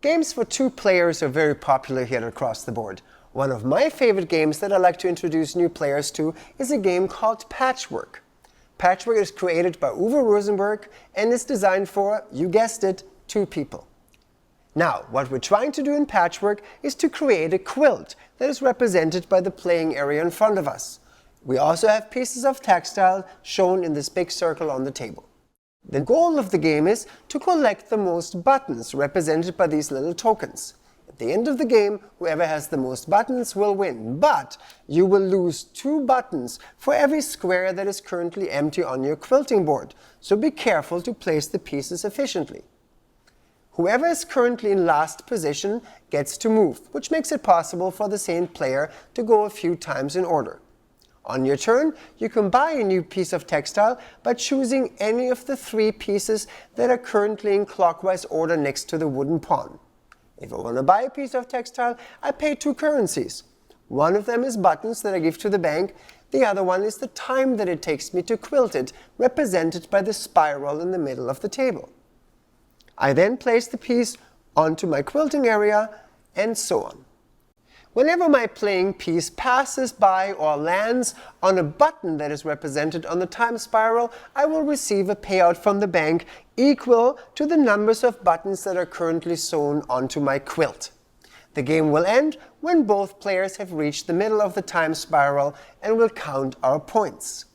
Games for two players are very popular here across the board. One of my favorite games that I like to introduce new players to is a game called Patchwork. Patchwork is created by Uwe Rosenberg and is designed for, you guessed it, two people. Now, what we're trying to do in Patchwork is to create a quilt that is represented by the playing area in front of us. We also have pieces of textile shown in this big circle on the table. The goal of the game is to collect the most buttons represented by these little tokens. At the end of the game, whoever has the most buttons will win, but you will lose 2 buttons for every square that is currently empty on your quilting board, so be careful to place the pieces efficiently. Whoever is currently in last position gets to move, which makes it possible for the same player to go a few times in order. On your turn, you can buy a new piece of textile by choosing any of the 3 pieces that are currently in clockwise order next to the wooden pawn. If I want to buy a piece of textile, I pay 2 currencies. One of them is buttons that I give to the bank, the other one is the time that it takes me to quilt it, represented by the spiral in the middle of the table. I then place the piece onto my quilting area, and so on. Whenever my playing piece passes by or lands on a button that is represented on the time spiral, I will receive a payout from the bank equal to the numbers of buttons that are currently sewn onto my quilt. The game will end when both players have reached the middle of the time spiral and will count our points.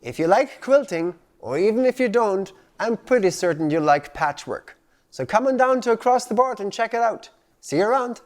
If you like quilting, or even if you don't, I'm pretty certain you like Patchwork. So come on down to Across the Board and check it out. See you around!